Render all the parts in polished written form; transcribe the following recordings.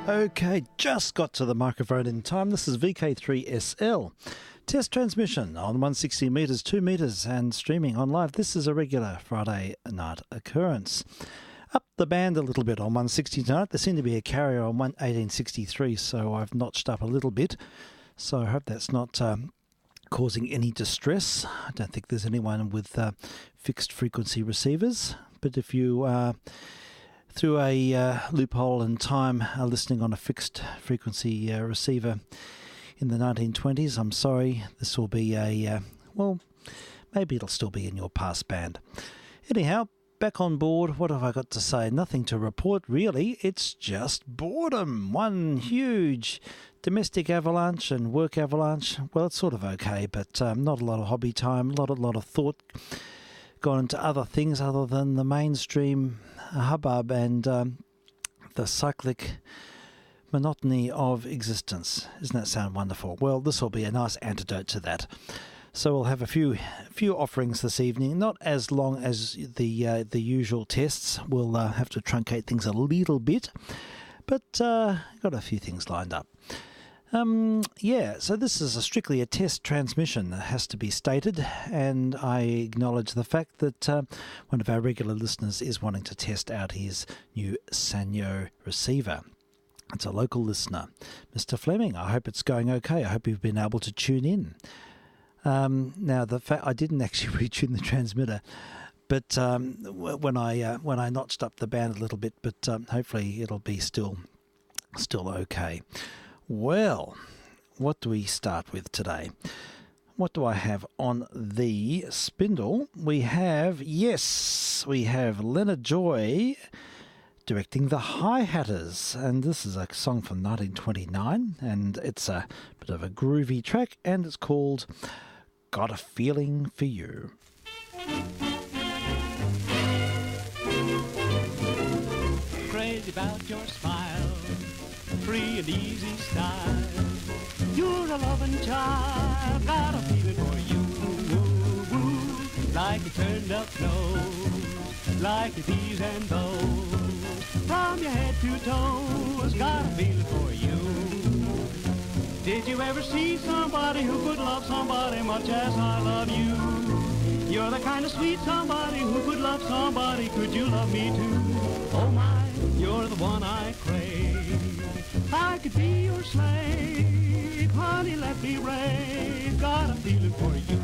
Okay, just got to the microphone in time. This is VK3SL. Test transmission on 160 metres, 2 metres and streaming on live. This is a regular Friday night occurrence. Up the band a little bit on 160 tonight. There seemed to be a carrier on 1863, so I've notched up a little bit. So I hope that's not causing any distress. I don't think there's anyone with fixed frequency receivers. But if you through a loophole in time listening on a fixed frequency receiver in the 1920s, I'm sorry, this will be well, maybe it'll still be in your pass band. Anyhow, back on board. What have I got to say? Nothing to report, really. It's just boredom. One huge domestic avalanche and work avalanche. Well, it's sort of okay, but not a lot of hobby time, a lot of thought gone into other things other than the mainstream hubbub and the cyclic monotony of existence. Doesn't that sound wonderful? Well, this will be a nice antidote to that. So we'll have a few offerings this evening, not as long as the usual tests. We'll have to truncate things a little bit, but got a few things lined up. So this is strictly a test transmission, it has to be stated, and I acknowledge the fact that one of our regular listeners is wanting to test out his new Sanyo receiver. It's a local listener. Mr. Fleming, I hope it's going okay. I hope you've been able to tune in. Now, the fact I didn't actually retune the transmitter, but when I notched up the band a little bit, but hopefully it'll be still okay. Well, what do we start with today? What do I have on the spindle? We have Leonard Joy directing the Hi-Hatters, and this is a song from 1929, and it's a bit of a groovy track, and it's called Got a Feeling for You. Crazy about your smile, free and easy style. You're a loving child, got a feeling for you. Like a turned up nose, like the bees and bows. From your head to toes, got a feeling for you. Did you ever see somebody who could love somebody much as I love you? You're the kind of sweet somebody who could love somebody. Could you love me too? Oh my, you're the one I crave. I could be your slave. Honey, let me rave. Got a feeling for you.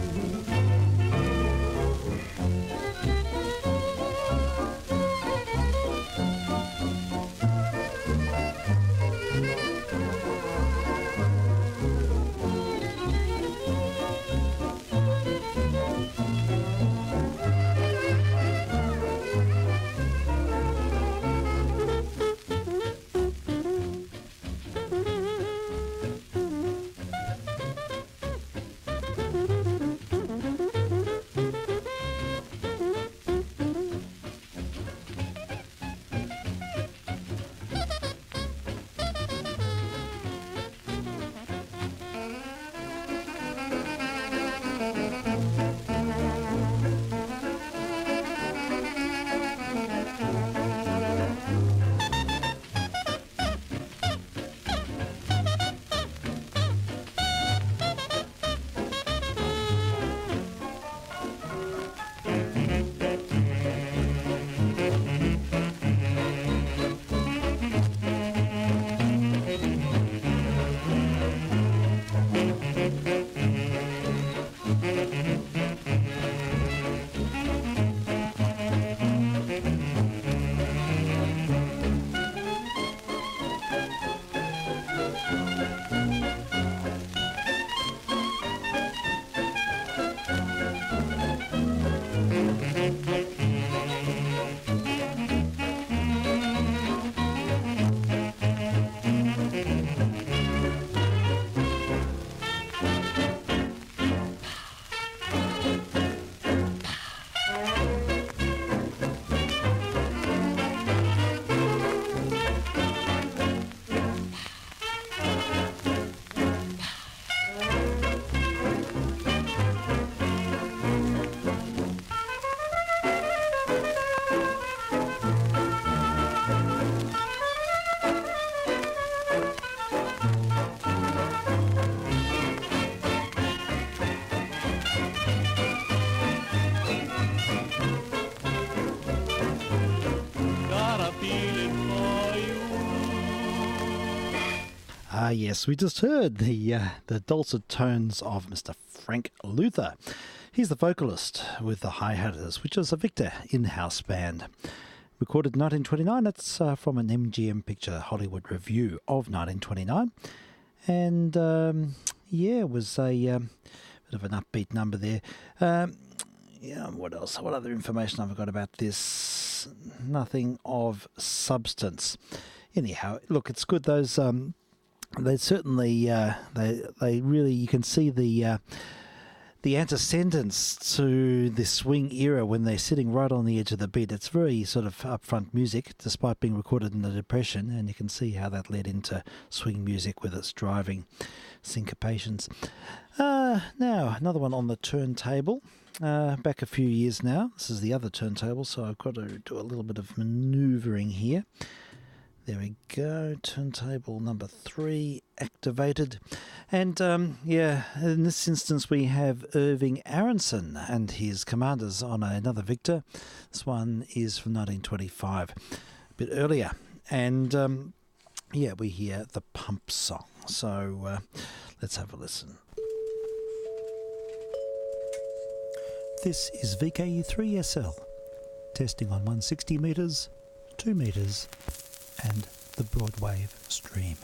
Yes, we just heard the dulcet tones of Mr. Frank Luther. He's the vocalist with the Hi-Hatters, which is a Victor in-house band. Recorded in 1929, that's from an MGM Picture Hollywood review of 1929. And, it was a bit of an upbeat number there. What else? What other information have I got about this? Nothing of substance. Anyhow, look, it's good. Those they certainly they really, you can see the antecedents to the swing era when they're sitting right on the edge of the beat. It's very sort of upfront music, despite being recorded in the Depression, and you can see how that led into swing music with its driving syncopations. Now, another one on the turntable. Back a few years now. This is the other turntable, so I've got to do a little bit of manoeuvring here. There we go, turntable number 3 activated. And in this instance we have Irving Aronson and his Commanders on another Victor. This one is from 1925, a bit earlier. And we hear the Pump Song. So let's have a listen. This is VK3SL, testing on 160 metres, 2 metres, and the broadwave stream.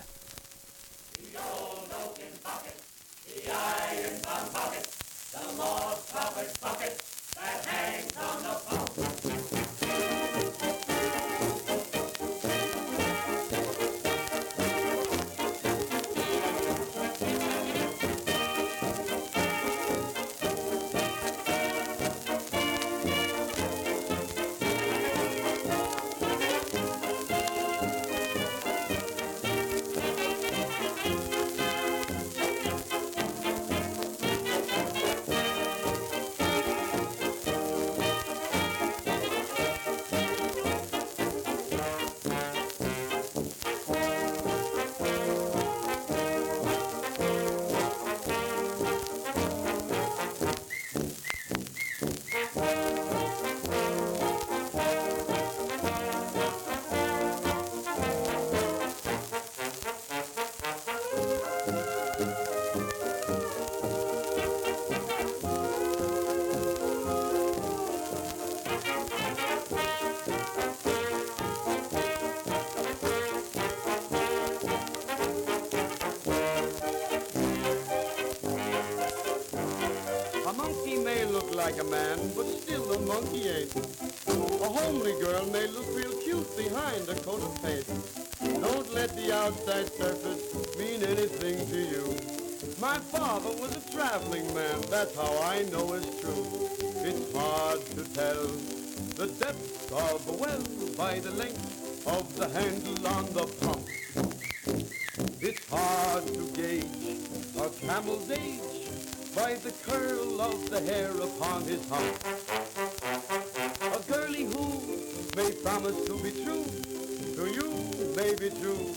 The old oaken bucket, the iron bum bucket, the most covered bucket that hangs on the pump. Like a man, but still a monkey ain't. A homely girl may look real cute behind a coat of paint. Don't let the outside surface mean anything to you. My father was a traveling man, that's how I know it's true. It's hard to tell the depth of a well by the length of the handle on the pump. It's hard to gauge a camel's age by the curl of the hair upon his hump. A girlie who may promise to be true to you may be true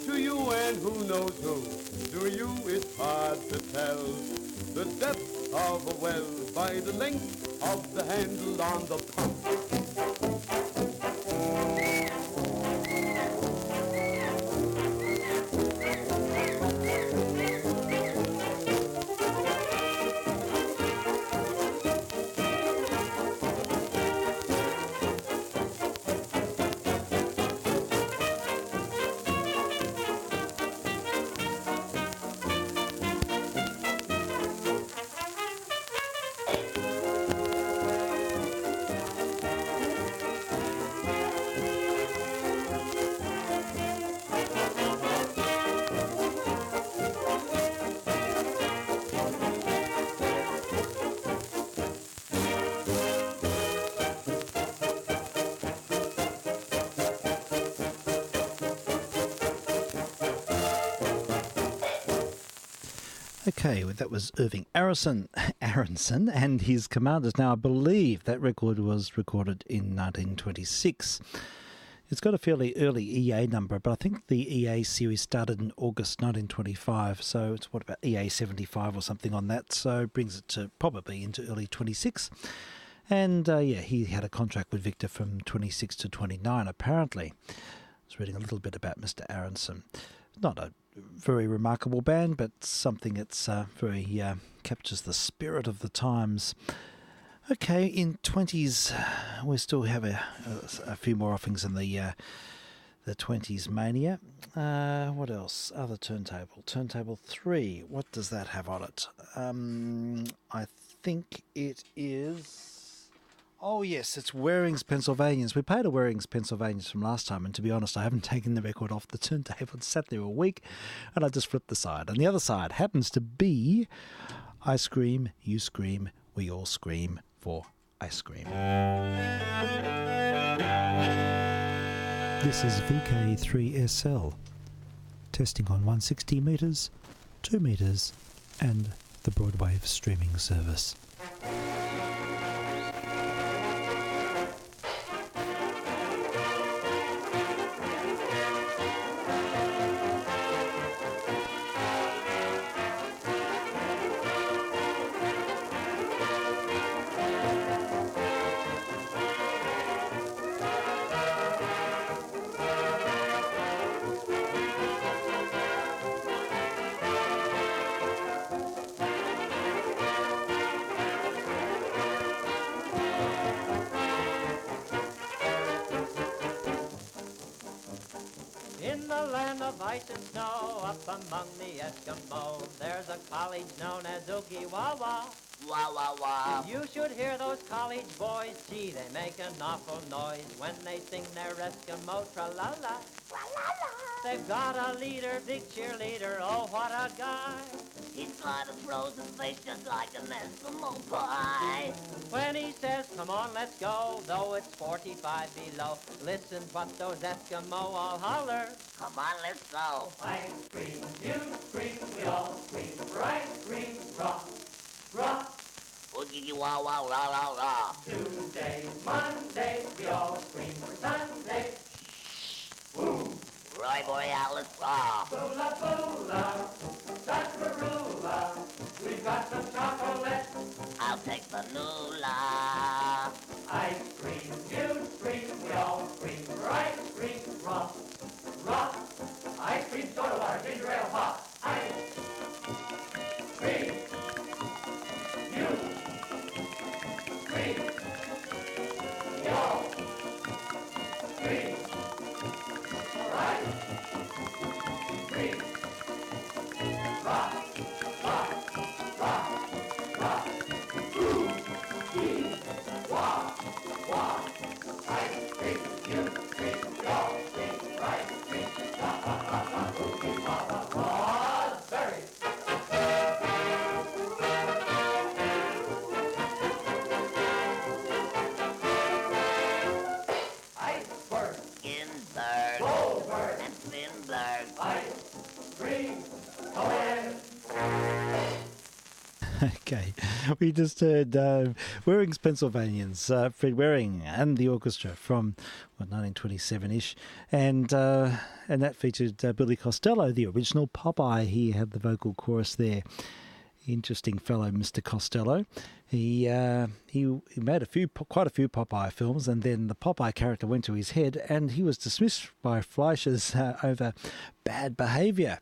to you, and who knows who. To you it's hard to tell the depth of a well by the length of the handle on the pump. Okay, well, that was Irving Aronson and his Commanders. Now, I believe that record was recorded in 1926. It's got a fairly early EA number, but I think the EA series started in August 1925, so it's about EA 75 or something on that, so it brings it to probably into early 26. And he had a contract with Victor from 26 to 29, apparently. I was reading a little bit about Mr. Aronson. not a very remarkable band, but something that's very captures the spirit of the times. Okay, in 20s, we still have a few more offings in the 20s mania. What else? Other turntable. Turntable 3. What does that have on it? I think it is... Oh, yes, it's Waring's Pennsylvanians. We played a Waring's Pennsylvanians from last time, and to be honest, I haven't taken the record off the turntable. It sat there a week, and I just flipped the side. And the other side happens to be I Scream, You Scream, We All Scream for Ice Cream. This is VK3SL, testing on 160 metres, 2 metres, and the Broadwave streaming service. In the land of ice and snow, up among the Eskimos, there's a college known as Ukiwawa. Wah, wah, wah. You should hear those college boys, gee, they make an awful noise when they sing their Eskimo tra-la-la. They've got a leader, big cheerleader, oh, what a guy. He's got a frozen face just like an Eskimo pie. When he says, come on, let's go, though it's 45 below, listen what those Eskimo all holler. Come on, let's go. I scream, you scream, we all scream, right, scream, rock, rock. Oogie, wah, wah, rah, rah, rah. Tuesday, Monday, we all scream for Sunday. Woo! Roy Borealis, rah. Boola, boola, sarsaparilla, we've got some chocolate. I'll take the noolah. I scream, you scream, we all scream, right, scream, rock, rock. Ice cream, soda water, ginger ale, pop. Ice cream. You scream. We all scream. Right? Scream. Rock, rock, rock, rock. Ooh, ee, wah, wah. Ice cream, you scream, we all scream, right? Scream, rock, rock, rock, rock. Ooh, ee, wah, wah, wah. Berry. Iceberg, Ginsberg Goldberg, and Finberg. ice cream, go ahead. Okay, we just heard Waring's Pennsylvanians, Fred Waring and the orchestra from 1927-ish, and that featured Billy Costello, the original Popeye. He had the vocal chorus there. Interesting fellow, Mr. Costello. He made quite a few Popeye films, and then the Popeye character went to his head, and he was dismissed by Fleisch's over bad behaviour.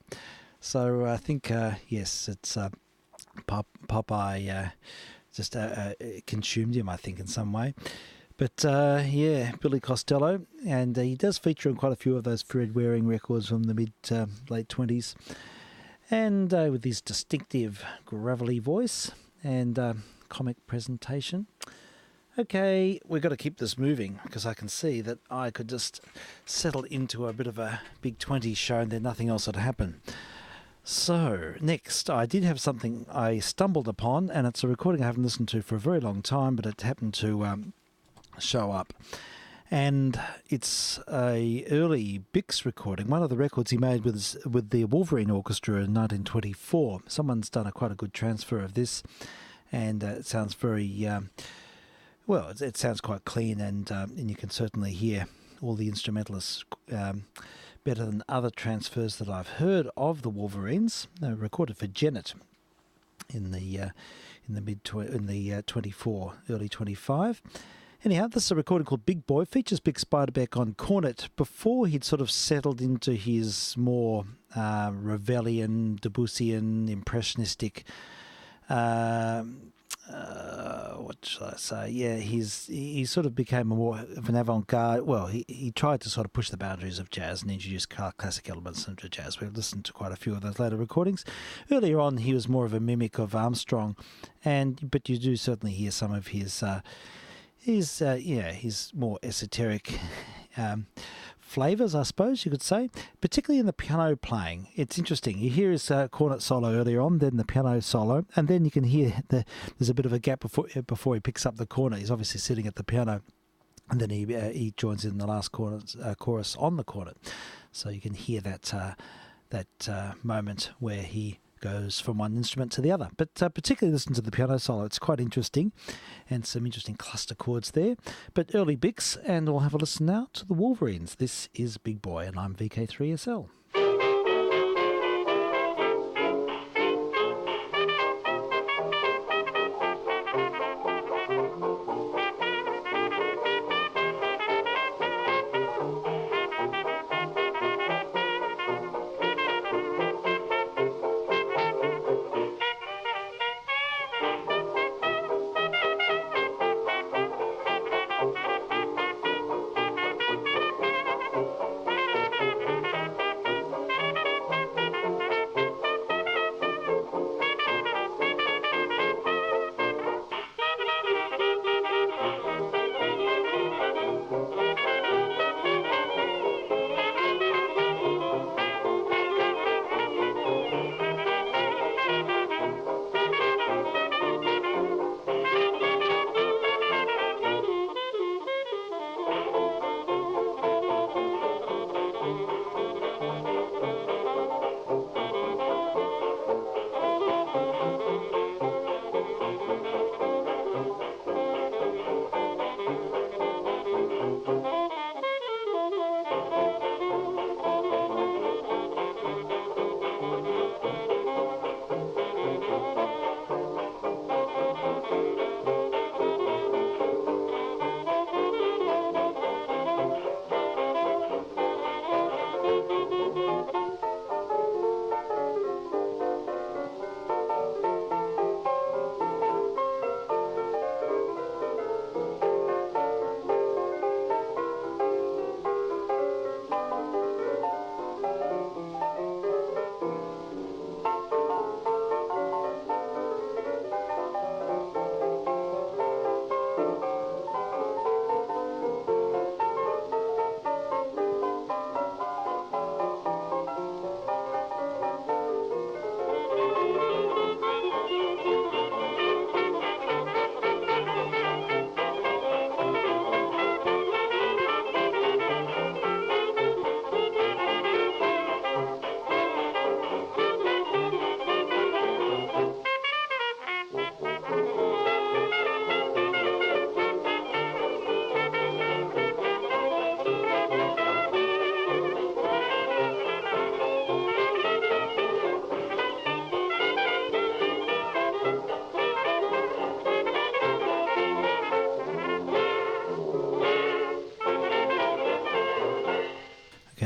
So I think yes, it's Popeye just consumed him, I think, in some way. But yeah, Billy Costello, and he does feature on quite a few of those Fred Waring records from the late 20s. And with his distinctive gravelly voice and comic presentation. Okay, we've got to keep this moving because I can see that I could just settle into a bit of a big 20s show and then nothing else would happen. So, next, I did have something I stumbled upon, and it's a recording I haven't listened to for a very long time, but it happened to show up. And it's a early Bix recording. One of the records he made was with the Wolverine Orchestra in 1924. Someone's done quite a good transfer of this, and it sounds very well. It sounds quite clean, and you can certainly hear all the instrumentalists better than other transfers that I've heard of the Wolverines. Recorded for Janet in the 24, early 25. Anyhow, this is a recording called Big Boy. Features Big Spiderbeck on cornet before he'd sort of settled into his more Ravellian, Debussyan, impressionistic. What should I say? Yeah, he sort of became more of an avant-garde. Well, he tried to sort of push the boundaries of jazz and introduce classic elements into jazz. We've listened to quite a few of those later recordings. Earlier on, he was more of a mimic of Armstrong, but you do certainly hear some of his more esoteric flavours, I suppose you could say, particularly in the piano playing. It's interesting. You hear his cornet solo earlier on, then the piano solo, and then you can hear there's a bit of a gap before he picks up the cornet. He's obviously sitting at the piano, and then he joins in the last chorus on the cornet. So you can hear that moment where he goes from one instrument to the other. But particularly listen to the piano solo. It's quite interesting, and some interesting cluster chords there. But early Bix, and we'll have a listen now to the Wolverines. This is Big Boy, and I'm VK3SL.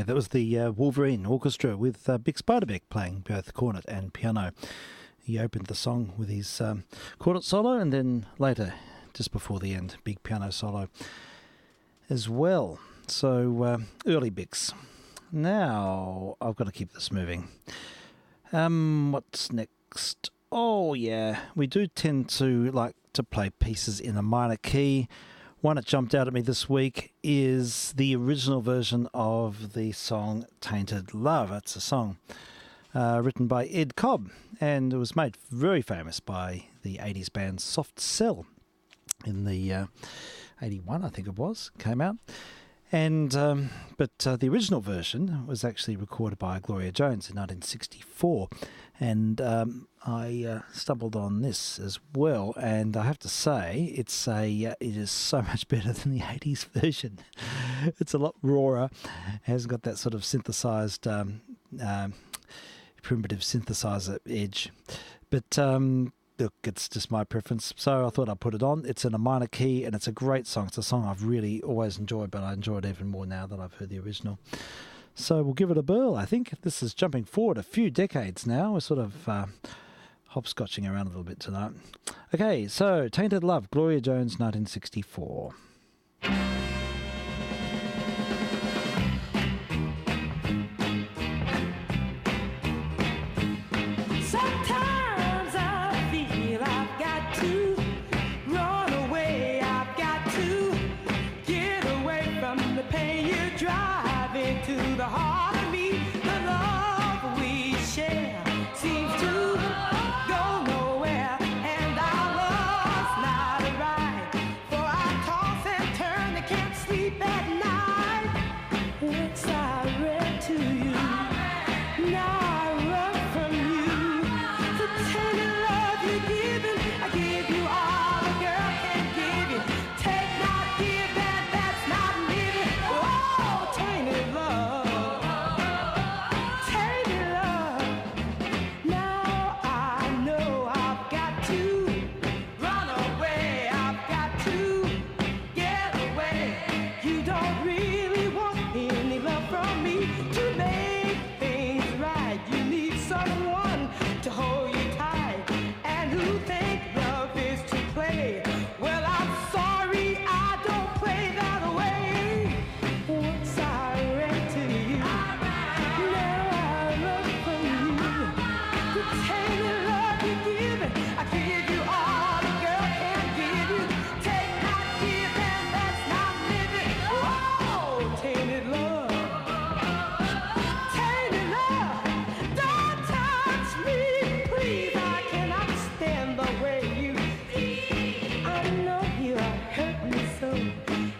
That was the Wolverine Orchestra with Bix Beiderbecke playing both cornet and piano. He opened the song with his cornet solo, and then later, just before the end, big piano solo as well. So early Bix. Now I've got to keep this moving. What's next? Oh yeah, we do tend to like to play pieces in a minor key. One that jumped out at me this week is the original version of the song Tainted Love. It's a song written by Ed Cobb, and it was made very famous by the 80s band Soft Cell in the 81, I think it was, came out. And but the original version was actually recorded by Gloria Jones in 1964, and I stumbled on this as well, and I have to say it is so much better than the 80s version. It's a lot rawer, hasn't got that sort of synthesized primitive synthesizer edge, but look, it's just my preference. So I thought I'd put it on. It's in a minor key, and it's a great song. It's a song I've really always enjoyed, but I enjoy it even more now that I've heard the original. So we'll give it a burl, I think. This is jumping forward a few decades now. We're sort of hopscotching around a little bit tonight. Okay, so Tainted Love, Gloria Jones, 1964. Sometimes I feel I've got to run away. I've got to get away from the pain you drive into the heart of me. The love we share seems to go nowhere, and I was not right. For I toss and turn, I can't sleep at night. Once I read to you, now I run from you. The tainted love you're giving, I give you all a girl can give you. Take not, give, and that's not living. Oh, tainted love, tainted love. Now I know I've got to run away. I've got to get away. You don't really want any love from me to make things right. You need someone to hold you tight and who think love is to play. Well, I'm sorry, I don't play that way. Once I ran to you, now I run from you. The tainted love you're giving, I give you all a girl can give you. Take not, give, and that's not living. Oh, tainted love, tainted love. Don't touch me, please. I cannot stand the way you. I know you hurt me so.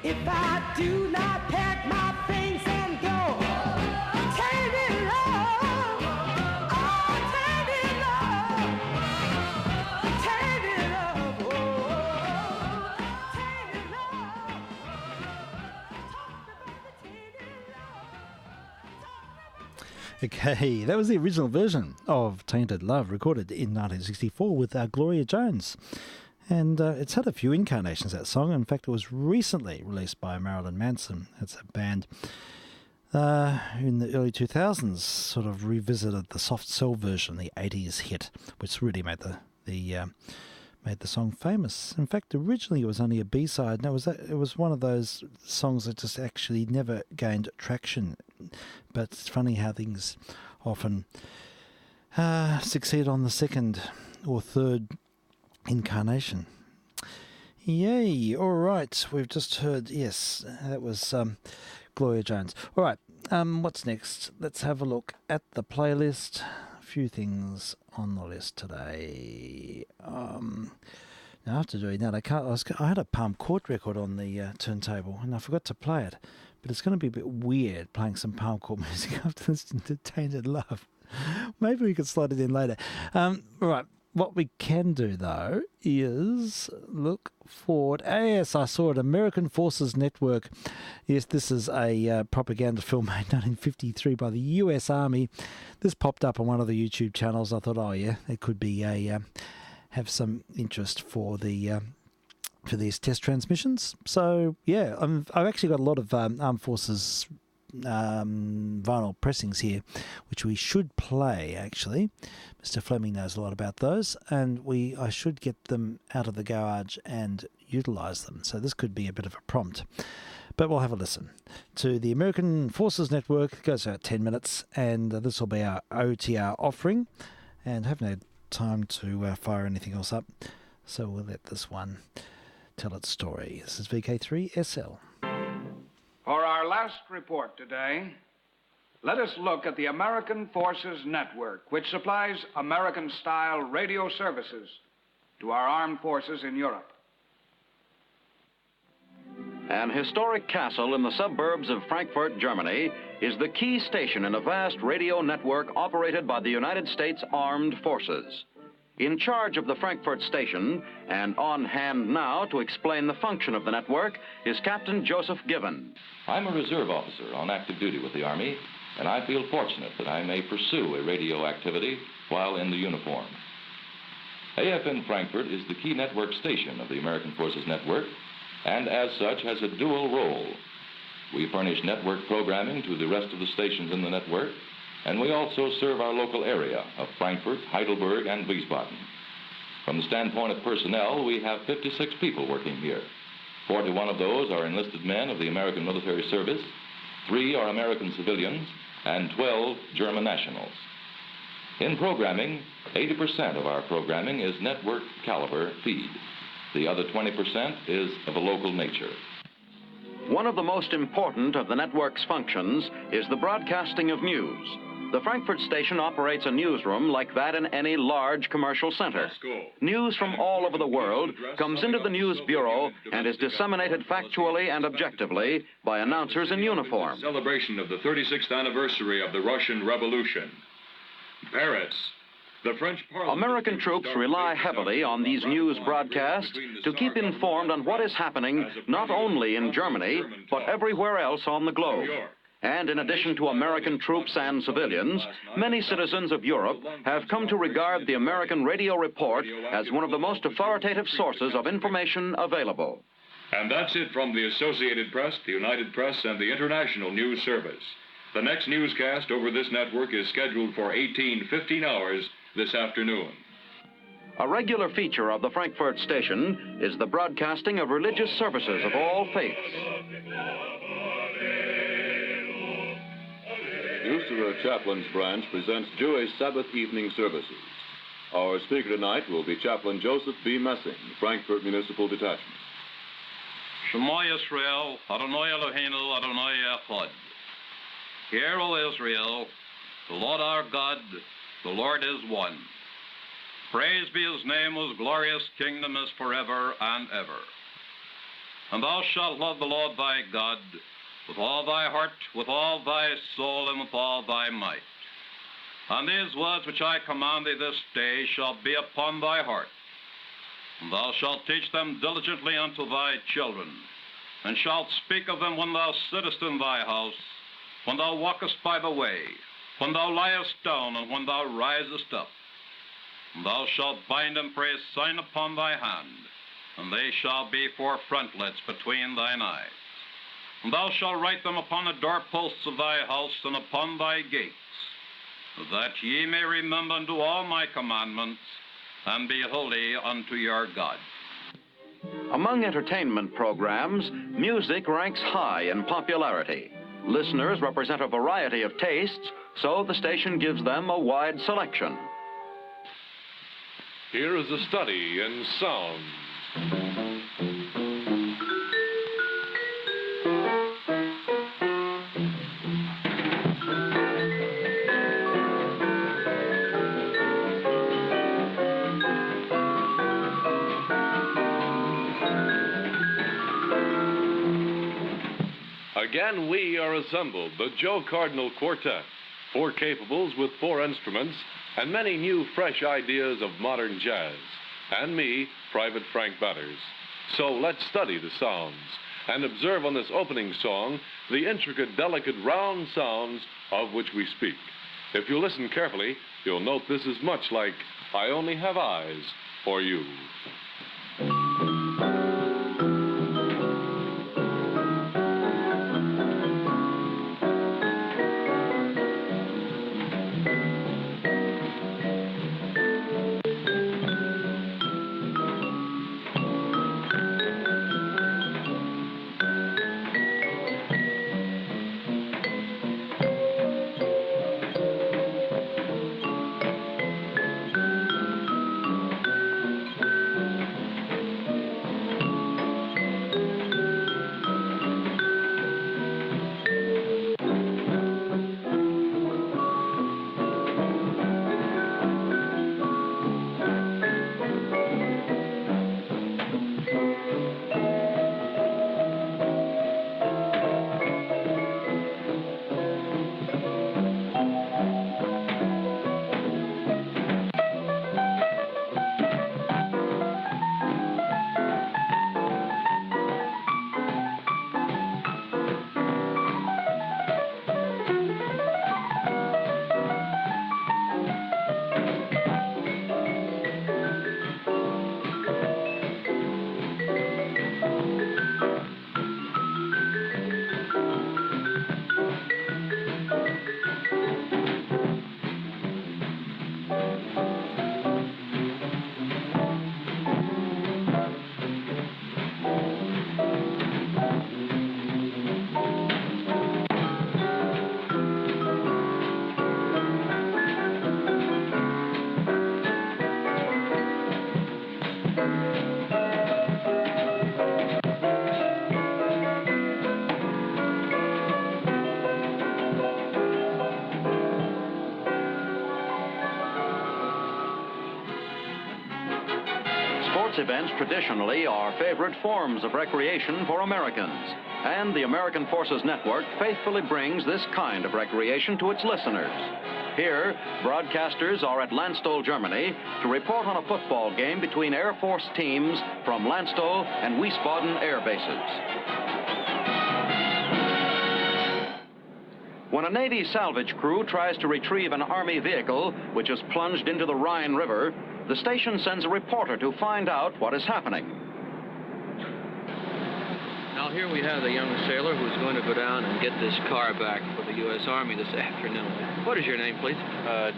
If I do not pack my things and go, tainted love, oh, tainted love, tainted love, oh, tainted love. Talk about the tainted love. Okay, that was the original version of Tainted Love, recorded in 1964 with Gloria Jones. And it's had a few incarnations, that song. In fact, it was recently released by Marilyn Manson. It's a band in the early 2000s, sort of revisited the soft cell version, the 80s hit, which really made the song famous. In fact, originally it was only a B-side, and it was one of those songs that just actually never gained traction. But it's funny how things often succeed on the second or third incarnation. Yay! All right, we've just heard, yes, that was Gloria Jones. All right, what's next? Let's have a look at the playlist. A few things on the list today. Now after doing that, I had a Palm Court record on the turntable, and I forgot to play it. But it's going to be a bit weird playing some Palm Court music after listening to Tainted Love. Maybe we could slide it in later. Right. What we can do, though, is look forward. Yes, I saw it. American Forces Network. Yes, this is a propaganda film made 1953 by the U.S. Army. This popped up on one of the YouTube channels. I thought, oh, yeah, it could be have some interest for these test transmissions. So, yeah, I've actually got a lot of Armed Forces vinyl pressings here, which we should play, actually. Mr. Fleming knows a lot about those, and I should get them out of the garage and utilise them. So this could be a bit of a prompt. But we'll have a listen to the American Forces Network. It goes about 10 minutes, and this will be our OTR offering. And haven't had time to fire anything else up, so we'll let this one tell its story. This is VK3SL. For our last report today, let us look at the American Forces Network, which supplies American-style radio services to our armed forces in Europe. An historic castle in the suburbs of Frankfurt, Germany, is the key station in a vast radio network operated by the United States Armed Forces. In charge of the Frankfurt station, and on hand now to explain the function of the network, is Captain Joseph Given. I'm a reserve officer on active duty with the Army, and I feel fortunate that I may pursue a radio activity while in the uniform. AFN Frankfurt is the key network station of the American Forces Network, and as such has a dual role. We furnish network programming to the rest of the stations in the network, and we also serve our local area of Frankfurt, Heidelberg, and Wiesbaden. From the standpoint of personnel, we have 56 people working here. 41 of those are enlisted men of the American military service, 3 are American civilians, and 12 German nationals. In programming, 80% of our programming is network caliber feed. The other 20% is of a local nature. One of the most important of the network's functions is the broadcasting of news. The Frankfurt station operates a newsroom like that in any large commercial center. News from all over the world comes into the news bureau and is disseminated factually and objectively by announcers in uniform. Celebration of the 36th anniversary of the Russian Revolution. Paris. The French Parliament. American troops rely heavily on these news broadcasts to keep informed on what is happening not only in Germany, but everywhere else on the globe. And in addition to American troops and civilians, many citizens of Europe have come to regard the American radio report as one of the most authoritative sources of information available. And that's it from the Associated Press, the United Press, and the International News Service. The next newscast over this network is scheduled for 15 hours this afternoon. A regular feature of the Frankfurt station is the broadcasting of religious services of all faiths. Ussera Chaplain's Branch presents Jewish Sabbath evening services. Our speaker tonight will be Chaplain Joseph B. Messing, Frankfurt Municipal Detachment. Shema Yisrael, Adonai Eloheinu, Adonai Echad. Hear, O Israel, the Lord our God, the Lord is one. Praise be his name, whose glorious kingdom is forever and ever. And thou shalt love the Lord thy God with all thy heart, with all thy soul, and with all thy might. And these words which I command thee this day shall be upon thy heart. And thou shalt teach them diligently unto thy children, and shalt speak of them when thou sittest in thy house, when thou walkest by the way, when thou liest down, and when thou risest up. And thou shalt bind them for a sign upon thy hand, and they shall be for frontlets between thine eyes. And thou shalt write them upon the doorposts of thy house and upon thy gates, that ye may remember and do all my commandments, and be holy unto your God. Among entertainment programs, music ranks high in popularity. Listeners represent a variety of tastes, so the station gives them a wide selection. Here is a study in sound. Again, we are assembled, the Joe Cardinal Quartet, 4 capables with 4 instruments, and many new, fresh ideas of modern jazz. And me, Private Frank Butters. So let's study the sounds and observe on this opening song the intricate, delicate, round sounds of which we speak. If you listen carefully, you'll note this is much like I Only Have Eyes for You. sports events traditionally are favorite forms of recreation for Americans, and the American Forces Network faithfully brings this kind of recreation to its listeners. Here, broadcasters are at Landstuhl, Germany, to report on a football game between Air Force teams from Landstuhl and Wiesbaden air bases. When a Navy salvage crew tries to retrieve an Army vehicle which has plunged into the Rhine River, the station sends a reporter to find out what is happening. Now here we have a young sailor who's going to go down and get this car back for the U.S. Army this afternoon. What is your name, please?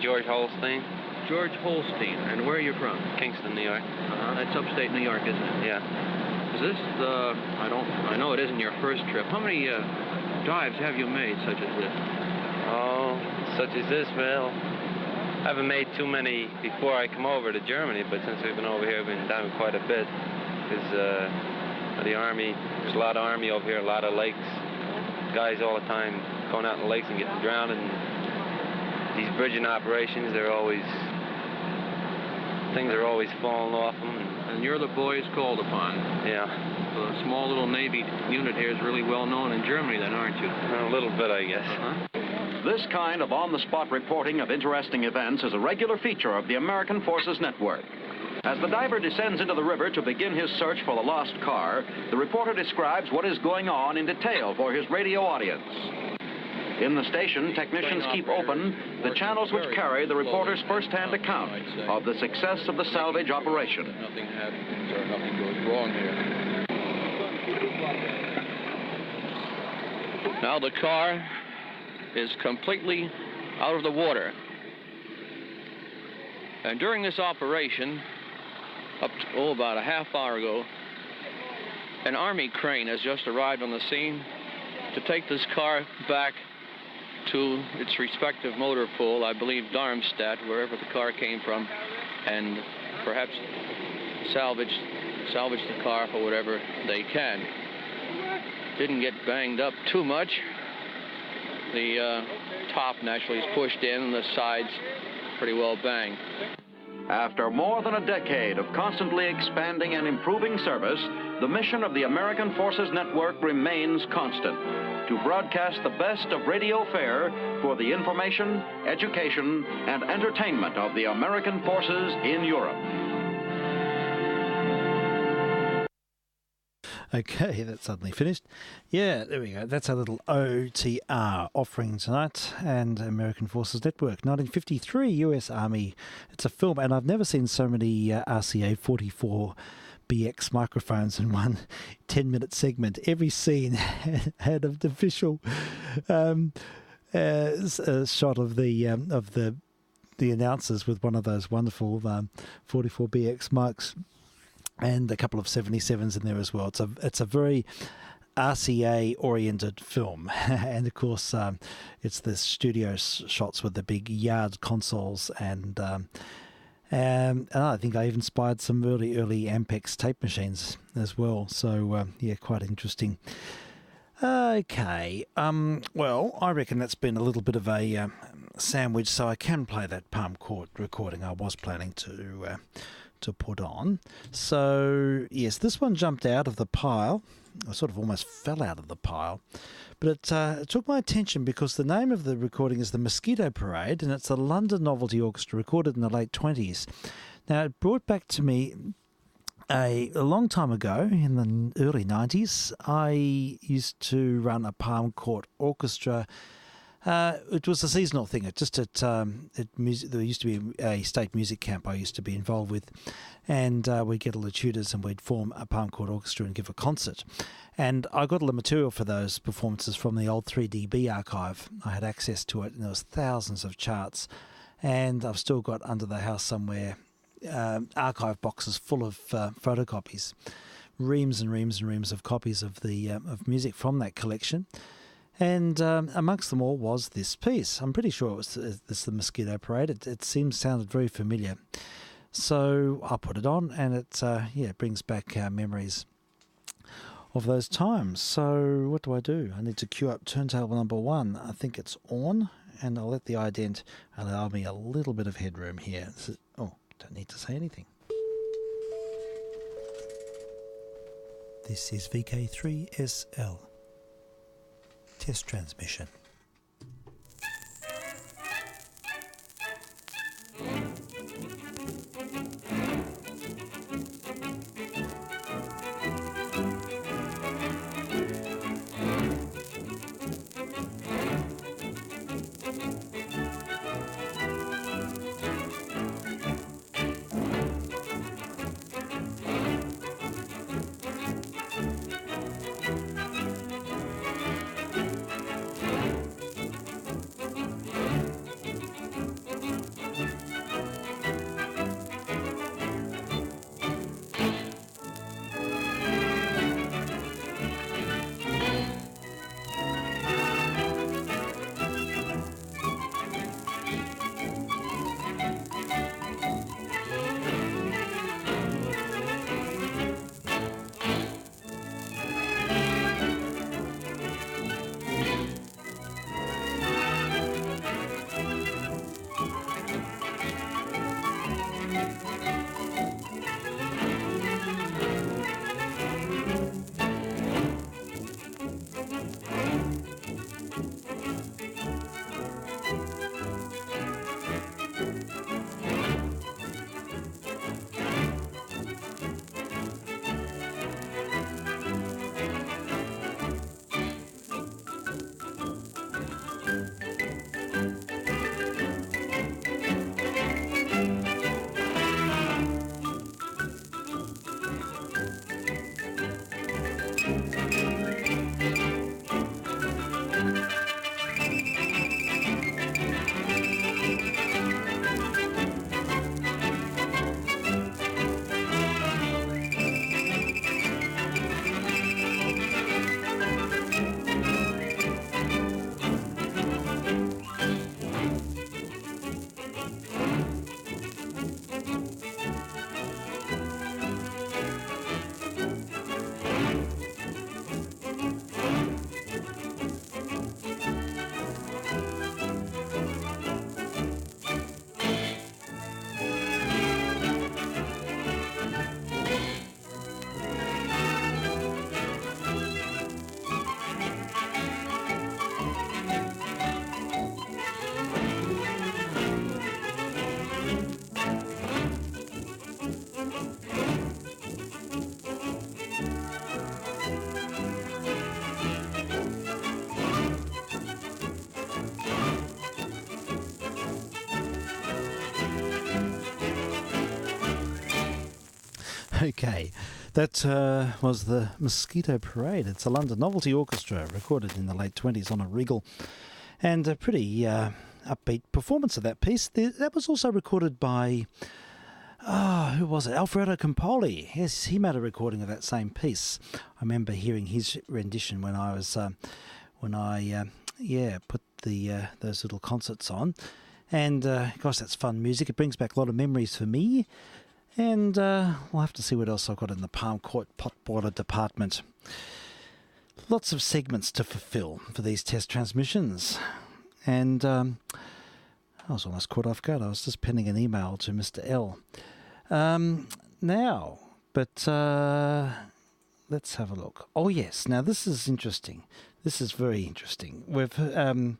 George Holstein. George Holstein. And where are you from? Kingston, New York. That's upstate New York, isn't it? Yeah. Is this the... I know it isn't your first trip. How many dives have you made such as this? Oh, such as this, well, I haven't made too many before I come over to Germany, but since we've been over here, we've been diving quite a bit. Because the Army, there's a lot of Army over here, a lot of lakes. Guys all the time going out in the lakes and getting drowned. And these bridging operations, things are always falling off them. And you're the boys called upon. Yeah. The small little Navy unit here is really well known in Germany then, aren't you? A little bit, I guess. This kind of on-the-spot reporting of interesting events is a regular feature of the American Forces Network. As the diver descends into the river to begin his search for the lost car, the reporter describes what is going on in detail for his radio audience. In the station, technicians keep open the channels which carry the reporter's first-hand account of the success of the salvage operation. Nothing happens or nothing goes wrong here. Now the car is completely out of the water. And during this operation, up to, about a half hour ago, an Army crane has just arrived on the scene to take this car back to its respective motor pool, I believe Darmstadt, wherever the car came from, and perhaps salvage the car for whatever they can. Didn't get banged up too much. The top naturally is pushed in and the sides pretty well banged. After more than a decade of constantly expanding and improving service, the mission of the American Forces Network remains constant: to broadcast the best of radio fare for the information, education, and entertainment of the American forces in Europe. Okay, that's suddenly finished. Yeah, there we go. That's our little OTR offering tonight, and American Forces Network. 1953, US Army. It's a film, and I've never seen so many RCA 44BX microphones in one 10-minute segment. Every scene had an official shot of the announcers with one of those wonderful 44BX mics. And a couple of 77s in there as well. It's a very RCA-oriented film. And, of course, it's the studio shots with the big yard consoles. And I think I even spied some early Ampex tape machines as well. So, yeah, quite interesting. Okay. Well, I reckon that's been a little bit of a sandwich, so I can play that palm chord recording I was planning to put on. So, yes, this one jumped out of the pile. I sort of almost fell out of the pile. But it took my attention because the name of the recording is The Mosquito Parade, and it's a London Novelty Orchestra recorded in the late 20s. Now, it brought back to me a long time ago, in the early 90s, I used to run a palm chord orchestra. It was a seasonal thing. There used to be a state music camp I used to be involved with, and we'd get all the tutors and we'd form a palm chord orchestra and give a concert. And I got all the material for those performances from the old 3DB archive. I had access to it, and there was thousands of charts. And I've still got under the house somewhere archive boxes full of photocopies, reams and reams and reams of copies of the of music from that collection. And amongst them all was this piece. I'm pretty sure it's the Mosquito Parade. It sounded very familiar. So I put it on, and it brings back memories of those times. So what do? I need to cue up turntable number 1. I think it's on, and I'll let the ident allow me a little bit of headroom here. Don't need to say anything. This is VK3SL test transmission. Okay, that was the Mosquito Parade. It's a London Novelty Orchestra recorded in the late 20s on a Regal, and a pretty upbeat performance of that piece. That was also recorded by, who was it? Alfredo Campoli. Yes, he made a recording of that same piece. I remember hearing his rendition when I was, put those little concerts on. And, gosh, that's fun music. It brings back a lot of memories for me. And we'll have to see what else I've got in the Palm Court pot boiler department. Lots of segments to fulfill for these test transmissions. And I was almost caught off guard. I was just penning an email to Mr. L. Let's have a look. Oh, yes. Now, this is interesting. This is very interesting. We've Mr.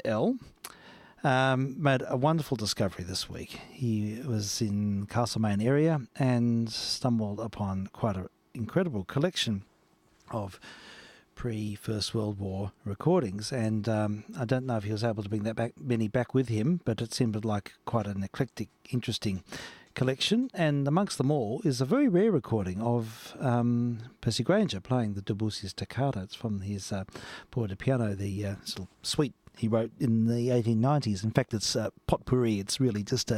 L made a wonderful discovery this week. He was in Castlemaine area and stumbled upon quite an incredible collection of pre-First World War recordings, and I don't know if he was able to bring many back with him, but it seemed like quite an eclectic, interesting collection. And amongst them all is a very rare recording of Percy Grainger playing the Debussy's Toccata. It's from his Pour de Piano, the sort of suite he wrote in the 1890s. In fact, it's potpourri. It's really just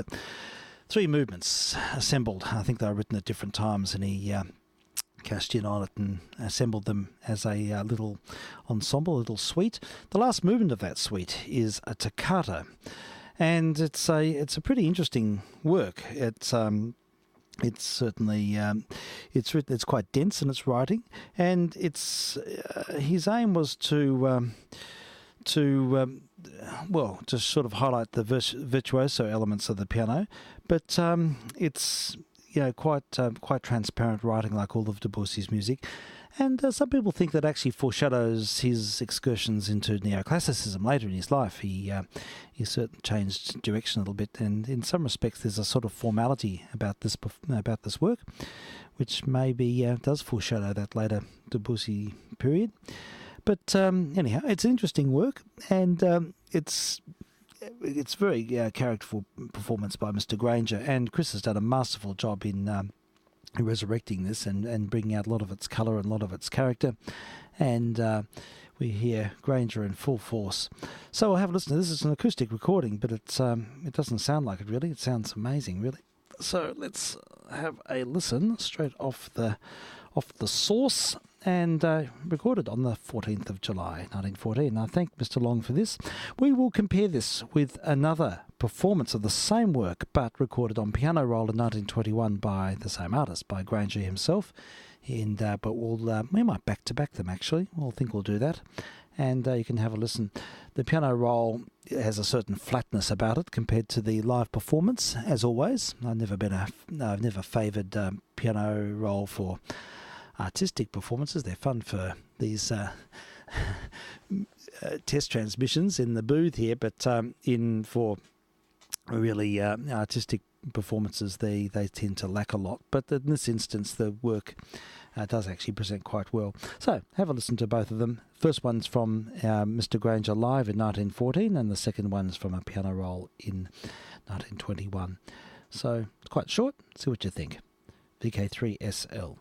three movements assembled. I think they were written at different times, and he cashed in on it and assembled them as a little ensemble, a little suite. The last movement of that suite is a toccata, and it's a pretty interesting work. It's certainly it's quite dense in its writing, and it's his aim was to sort of highlight the virtuoso elements of the piano, but it's quite transparent writing, like all of Debussy's music. And some people think that actually foreshadows his excursions into neoclassicism later in his life. He certainly changed direction a little bit, and in some respects, there's a sort of formality about this work, which maybe does foreshadow that later Debussy period. But anyhow, it's an interesting work, and it's very characterful performance by Mr. Granger, and Chris has done a masterful job in resurrecting this and bringing out a lot of its colour and a lot of its character. And we hear Granger in full force. So we'll have a listen to this. It's an acoustic recording, but it doesn't sound like it really. It sounds amazing, really. So let's have a listen straight off the source, and recorded on the 14th of July 1914. I thank Mr. Long for this. We will compare this with another performance of the same work, but recorded on piano roll in 1921 by the same artist, by Granger himself. And but we might back-to-back them, actually. I think we'll do that. And you can have a listen. The piano roll has a certain flatness about it compared to the live performance, as always. I've never favoured piano roll for artistic performances. They're fun for these test transmissions in the booth here, but for really artistic performances, they tend to lack a lot. But in this instance, the work does actually present quite well. So have a listen to both of them. First one's from Mr. Granger live in 1914, and the second one's from a piano roll in 1921. So it's quite short. See what you think. VK3SL.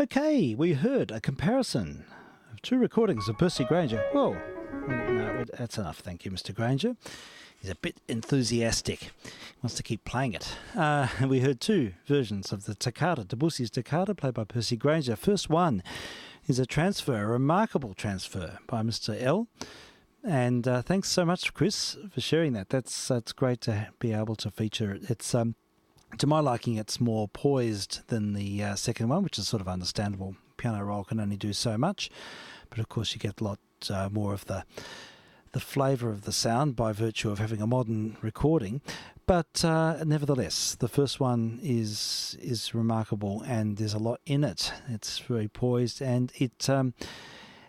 Okay, we heard a comparison of two recordings of Percy Granger. Whoa, no, that's enough. Thank you, Mr. Granger. He's a bit enthusiastic. He wants to keep playing it. We heard two versions of the Toccata, Debussy's Toccata, played by Percy Granger. First one is a transfer, a remarkable transfer by Mr. L. And thanks so much, Chris, for sharing that. That's great to be able to feature it. It's to my liking, it's more poised than the second one, which is sort of understandable. Piano roll can only do so much, but of course you get a lot more of the flavour of the sound by virtue of having a modern recording. But nevertheless, the first one is remarkable, and there's a lot in it. It's very poised, and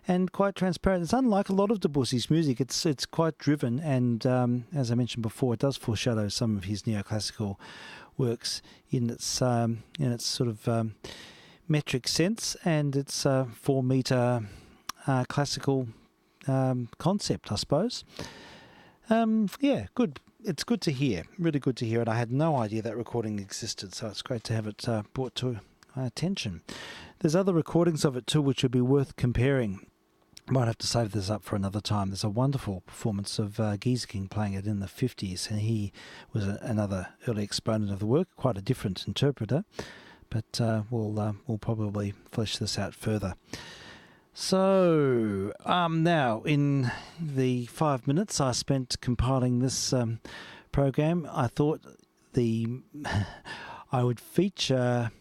and quite transparent. It's unlike a lot of Debussy's music. It's quite driven, and as I mentioned before, it does foreshadow some of his neoclassical works in its sort of metric sense, and its 4-metre classical concept, I suppose. Yeah, good. It's good to hear, really good to hear, and I had no idea that recording existed, so it's great to have it brought to our attention. There's other recordings of it too which would be worth comparing. Might have to save this up for another time. There's a wonderful performance of Gieseking playing it in the 50s, and he was another early exponent of the work, quite a different interpreter, but we'll probably flesh this out further. So, now, in the 5 minutes I spent compiling this program, I thought I would feature...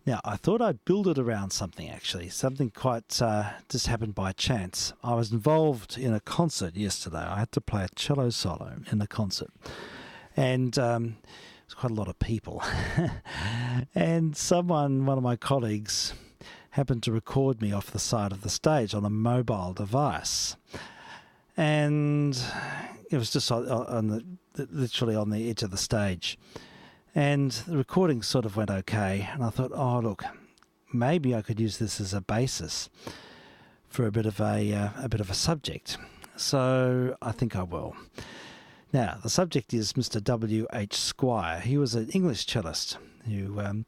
Now, I thought I'd build it around something, actually. Something quite just happened by chance. I was involved in a concert yesterday. I had to play a cello solo in a concert. And it was quite a lot of people. And one of my colleagues, happened to record me off the side of the stage on a mobile device. And it was just literally on the edge of the stage. And the recording sort of went okay, and I thought, oh look, maybe I could use this as a basis for a bit of a subject. So I think I will. Now, the subject is Mr. W.H. Squire. He was an English cellist who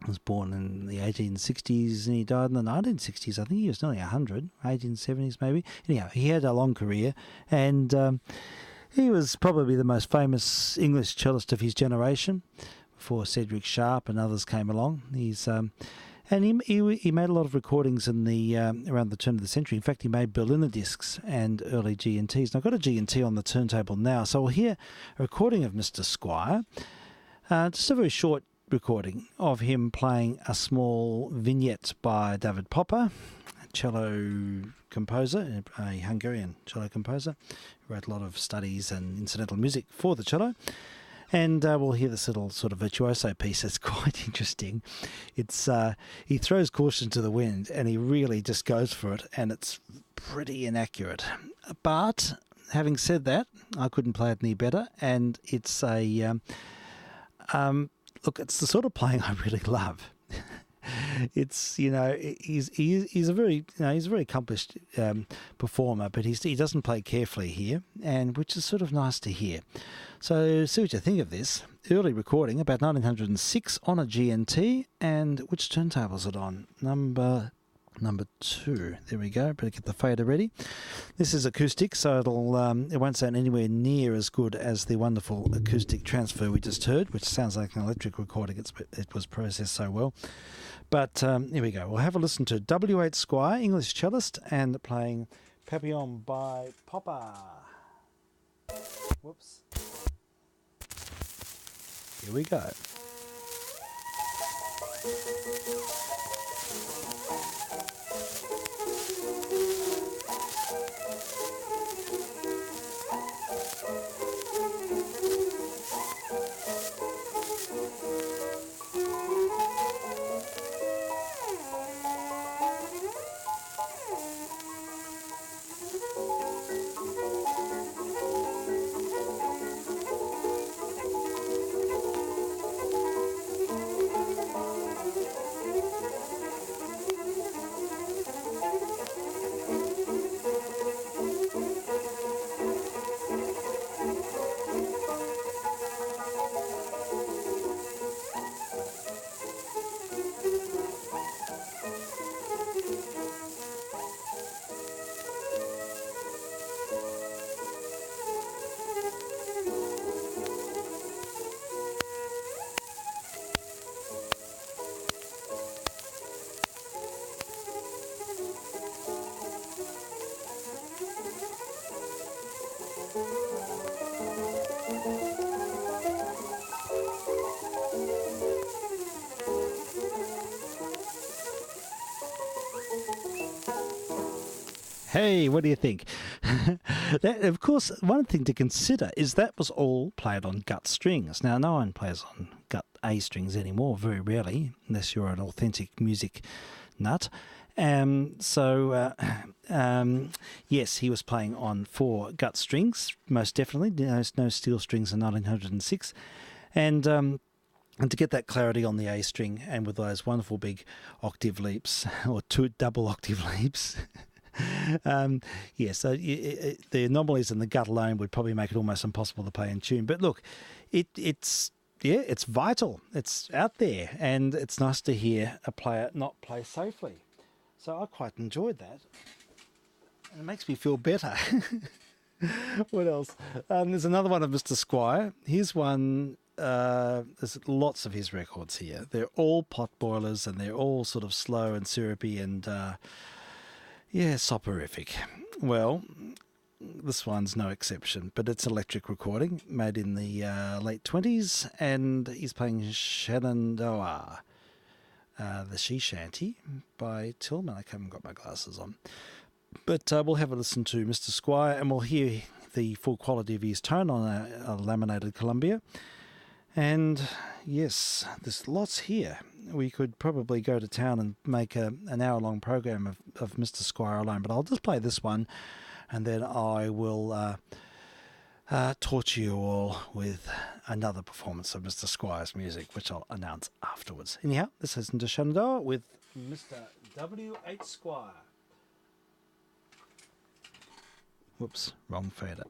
was born in the 1860s, and he died in the 1960s. I think he was nearly 100, 1870s maybe. Anyhow, he had a long career, and he was probably the most famous English cellist of his generation before Cedric Sharp and others came along. He's and he made a lot of recordings in the around the turn of the century. In fact, he made Berliner discs and early G&Ts. And I've got a G&T on the turntable now, so we'll hear a recording of Mr. Squire. Just a very short recording of him playing a small vignette by David Popper, a cello composer, a Hungarian cello composer, who wrote a lot of studies and incidental music for the cello. And we'll hear this little sort of virtuoso piece. It's quite interesting. It's he throws caution to the wind, and he really just goes for it, and it's pretty inaccurate. But having said that, I couldn't play it any better, and it's a look. It's the sort of playing I really love. It's he's a very accomplished performer, but he doesn't play carefully here, and which is sort of nice to hear. So see what you think of this early recording, about 1906 on a G&T, and which turntable is it on? Number 2. There we go. Better get the fader ready. This is acoustic, so it won't sound anywhere near as good as the wonderful acoustic transfer we just heard, which sounds like an electric recording. It was processed so well. But here we go. We'll have a listen to W.H. Squire, English cellist, and playing Papillon by Popper. Whoops. Here we go. Hey, what do you think? That, of course, one thing to consider is that was all played on gut strings. Now, no one plays on gut A strings anymore, very rarely, unless you're an authentic music nut. Yes, he was playing on 4 gut strings, most definitely. No steel strings in 1906. And to get that clarity on the A string and with those wonderful big octave leaps, or 2 double octave leaps, so the anomalies in the gut alone would probably make it almost impossible to play in tune. But look, it's vital. It's out there, and it's nice to hear a player not play safely. So I quite enjoyed that. And it makes me feel better. What else? There's another one of Mr. Squire. Here's one. There's lots of his records here. They're all pot boilers, and they're all sort of slow and syrupy and soporific. Well, this one's no exception, but it's electric recording made in the late 20s, and he's playing Shenandoah, the She Shanty by Tillman. I haven't got my glasses on. But we'll have a listen to Mr. Squire, and we'll hear the full quality of his tone on a laminated Columbia. And yes, there's lots here. We could probably go to town and make an hour-long program of Mr. Squire alone, but I'll just play this one, and then I will torture you all with another performance of Mr. Squire's music, which I'll announce afterwards. Anyhow, this is into Shenandoah with Mr. W.H. Squire. Whoops, wrong fader.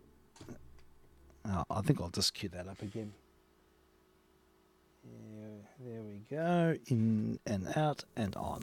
I think I'll just cue that up again. There we go. In and out and on.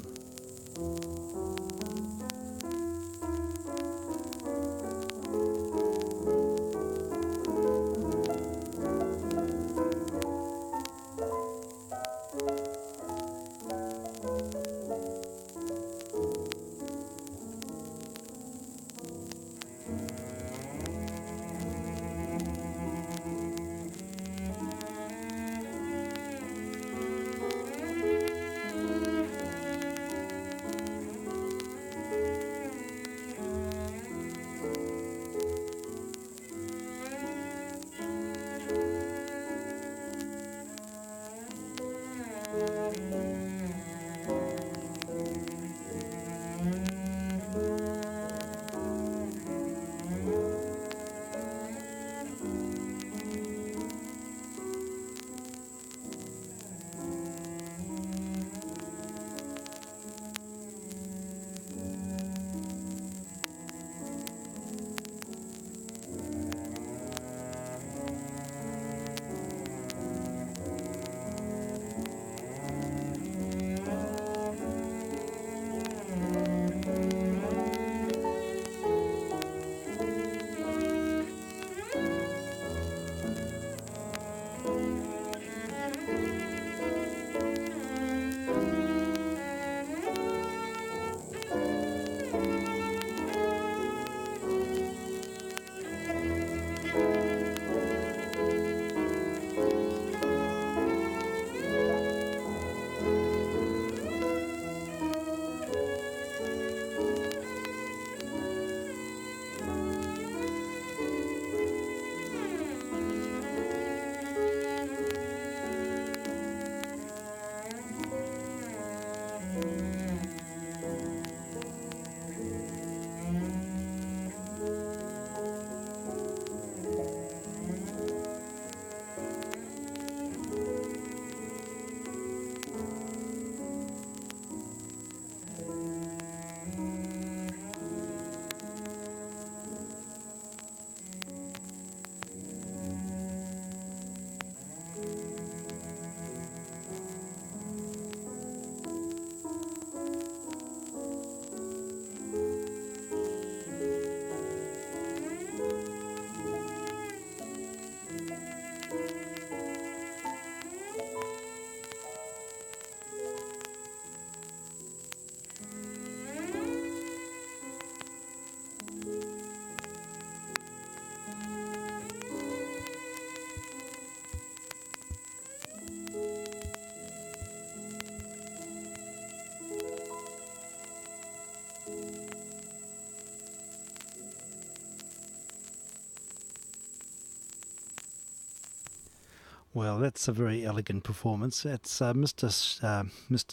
Well, that's a very elegant performance. It's Mr.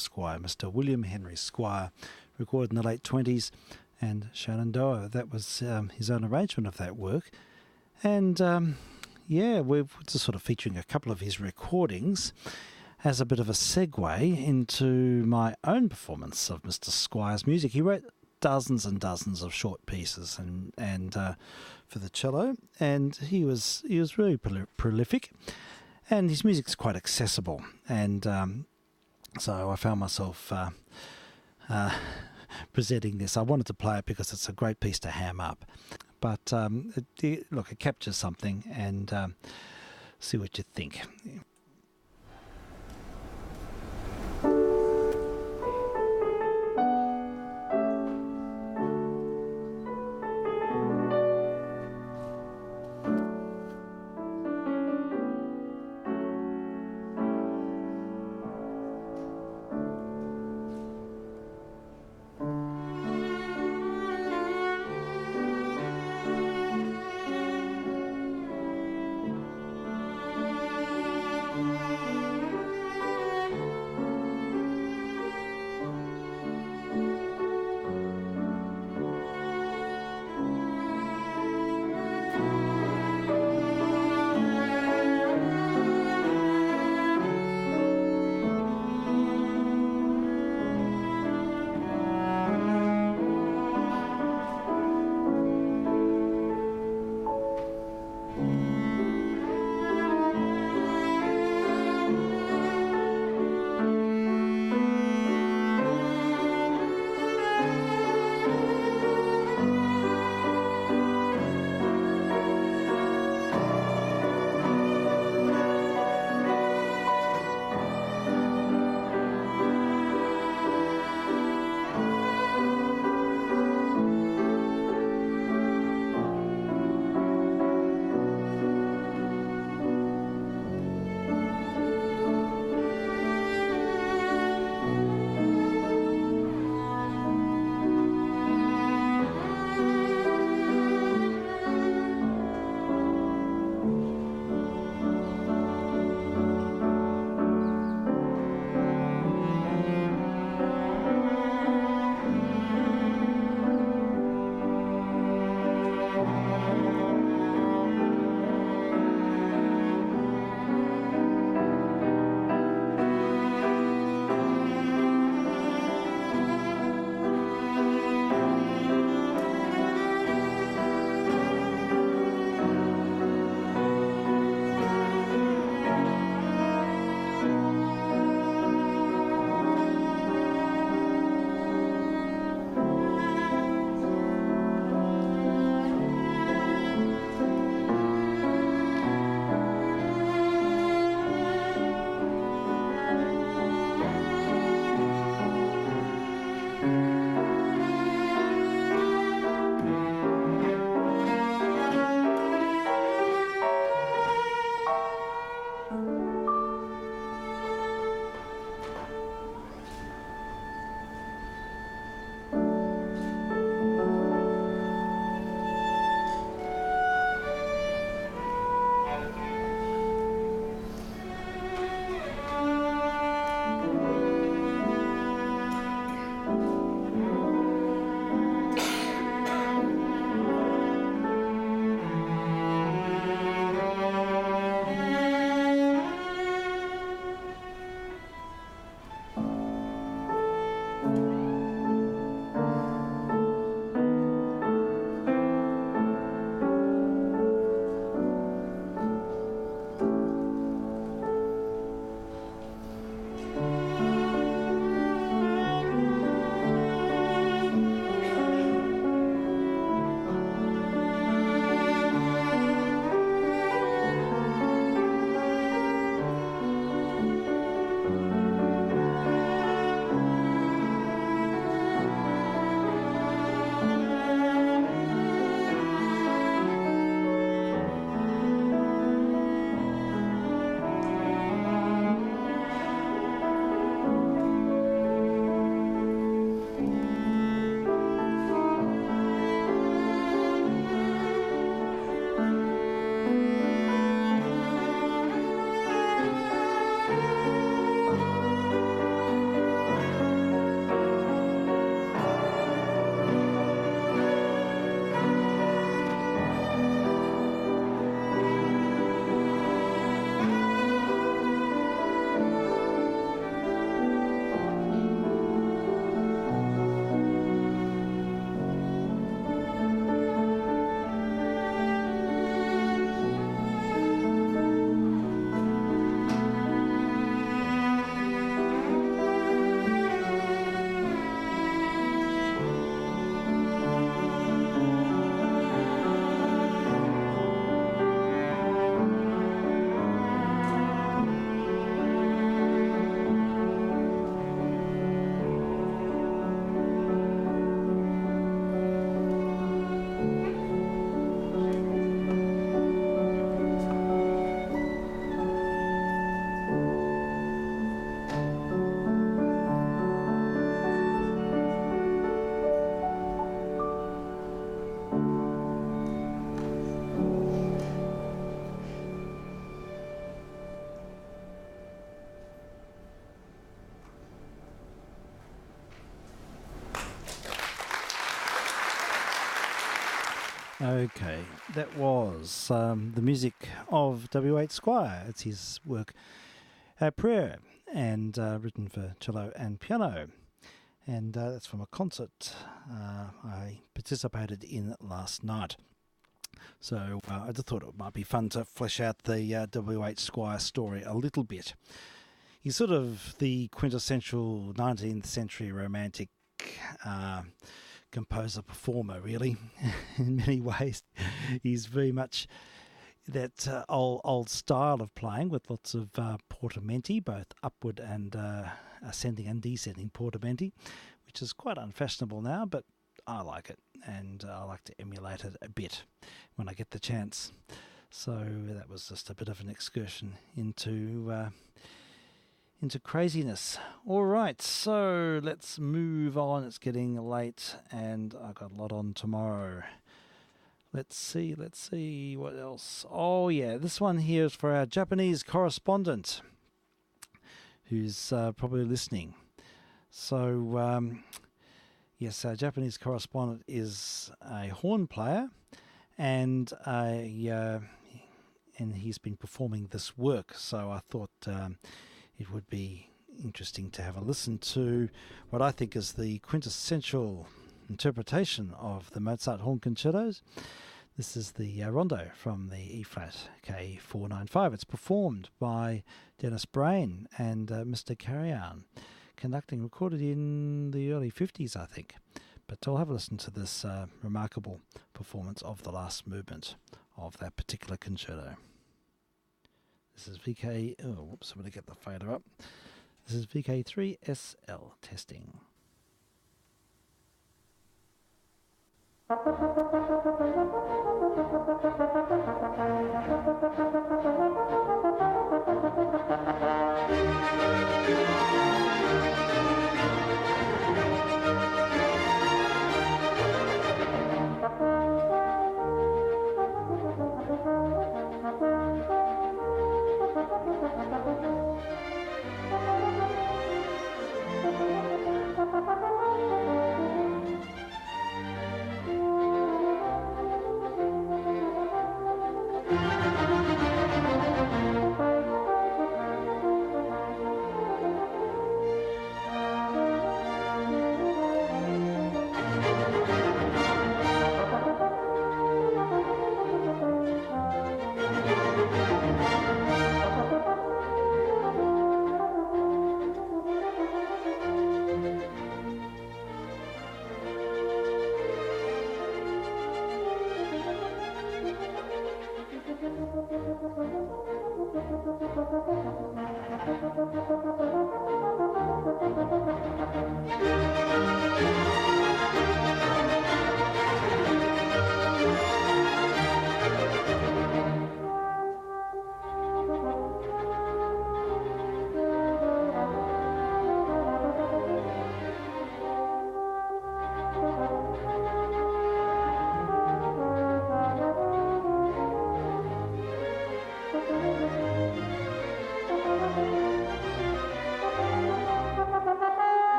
Squire, Mr. William Henry Squire, recorded in the late 20s, and Shenandoah. That was his own arrangement of that work. And we're just sort of featuring a couple of his recordings as a bit of a segue into my own performance of Mr. Squire's music. He wrote dozens and dozens of short pieces and for the cello, and he was really prolific. And his music's quite accessible, and so I found myself presenting this. I wanted to play it because it's a great piece to ham up, but it captures something, and see what you think. Okay, that was the music of W.H. Squire. It's his work, Prayer, and written for cello and piano. And that's from a concert I participated in last night. So I just thought it might be fun to flesh out the W.H. Squire story a little bit. He's sort of the quintessential 19th century romantic composer performer, really, in many ways. He's very much that old style of playing with lots of portamenti, both upward and ascending and descending portamenti, which is quite unfashionable now, but I like it, and I like to emulate it a bit when I get the chance. So that was just a bit of an excursion into craziness. All right, so let's move on. It's getting late, and I've got a lot on tomorrow. Let's see what else. Oh yeah, this one here is for our Japanese correspondent, who's probably listening. So yes, our Japanese correspondent is a horn player, and he's been performing this work. So I thought it would be interesting to have a listen to what I think is the quintessential interpretation of the Mozart horn concertos. This is the rondo from the E-flat K495. It's performed by Dennis Brain and Mr. Carrion, conducting, recorded in the early 50s, I think. But I'll have a listen to this remarkable performance of the last movement of that particular concerto. This is VK... Oh, whoops, I'm going to get the fader up. This is VK3SL testing.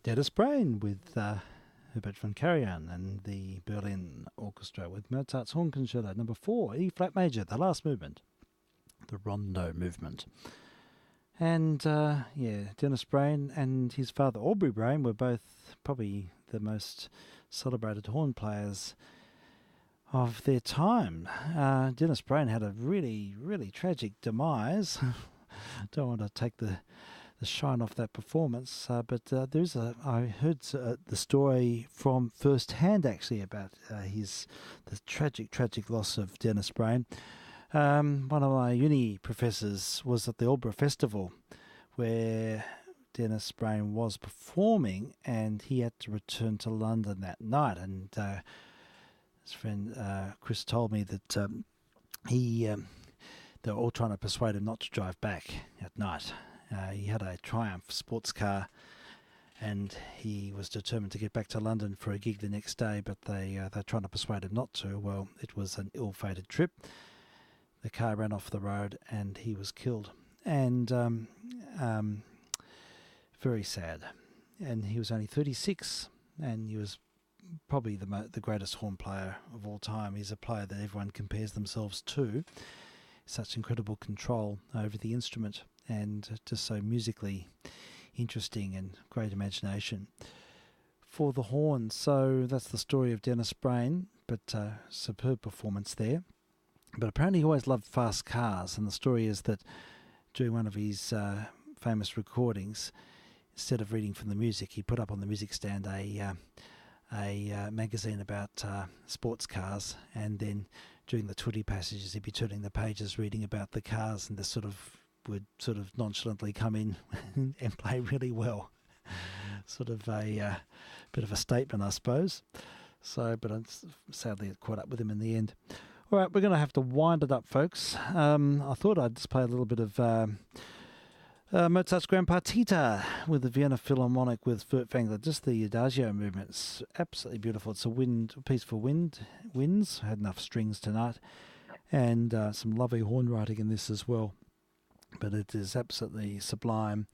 Dennis Brain with Herbert von Karajan and the Berlin Orchestra with Mozart's Horn Concerto number 4, E-flat major, the last movement, the Rondo movement. And Dennis Brain and his father Aubrey Brain were both probably the most celebrated horn players of their time. Dennis Brain had a really, really tragic demise. Don't want to take the shine off that performance, but I heard the story from first hand actually about the tragic loss of Dennis Brain. One of my uni professors was at the Aldeburgh Festival where Dennis Brain was performing, and he had to return to London that night, and his friend Chris told me that they were all trying to persuade him not to drive back at night. He had a Triumph sports car, and he was determined to get back to London for a gig the next day, but they're trying to persuade him not to. Well, it was an ill-fated trip. The car ran off the road, and he was killed. And very sad. And he was only 36, and he was probably the greatest horn player of all time. He's a player that everyone compares themselves to. Such incredible control over the instrument, and just so musically interesting and great imagination for the horn. So that's the story of Dennis Brain, but superb performance there. But apparently he always loved fast cars, and the story is that during one of his famous recordings, instead of reading from the music, he put up on the music stand a magazine about sports cars, and then during the twiddly passages he'd be turning the pages reading about the cars, and this would nonchalantly come in and play really well. Sort of a bit of a statement, I suppose. So, but sadly it caught up with him in the end. All right, we're going to have to wind it up, folks. I thought I'd just play a little bit of Mozart's Grand Partita with the Vienna Philharmonic with Furtwängler. Just the Adagio movement. It's absolutely beautiful. It's a piece for winds. Had enough strings tonight, and some lovely horn writing in this as well. But it is absolutely sublime.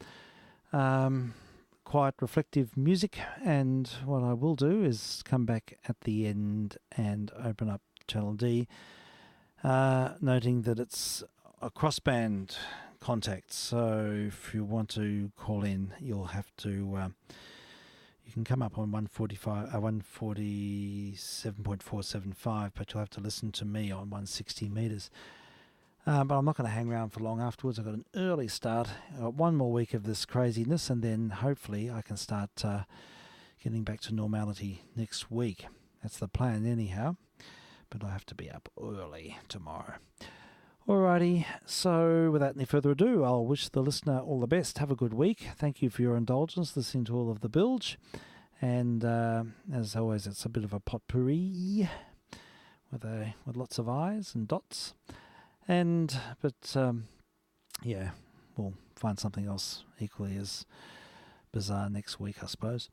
Quite reflective music, and what I will do is come back at the end and open up Channel D, noting that it's a crossband contact, so if you want to call in, you'll have to you can come up on 147.475, but you'll have to listen to me on 160 meters. But I'm not going to hang around for long afterwards. I've got an early start. I've got one more week of this craziness, and then hopefully I can start getting back to normality next week. That's the plan anyhow, but I have to be up early tomorrow. Alrighty, so without any further ado, I'll wish the listener all the best. Have a good week. Thank you for your indulgence listening to all of the bilge. And as always, it's a bit of a potpourri with lots of I's and dots. But we'll find something else equally as bizarre next week, I suppose.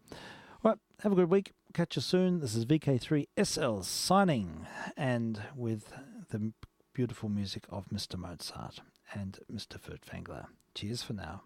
All right, have a good week. Catch you soon. This is VK3SL signing, and with the beautiful music of Mr. Mozart and Mr. Furtwängler. Cheers for now.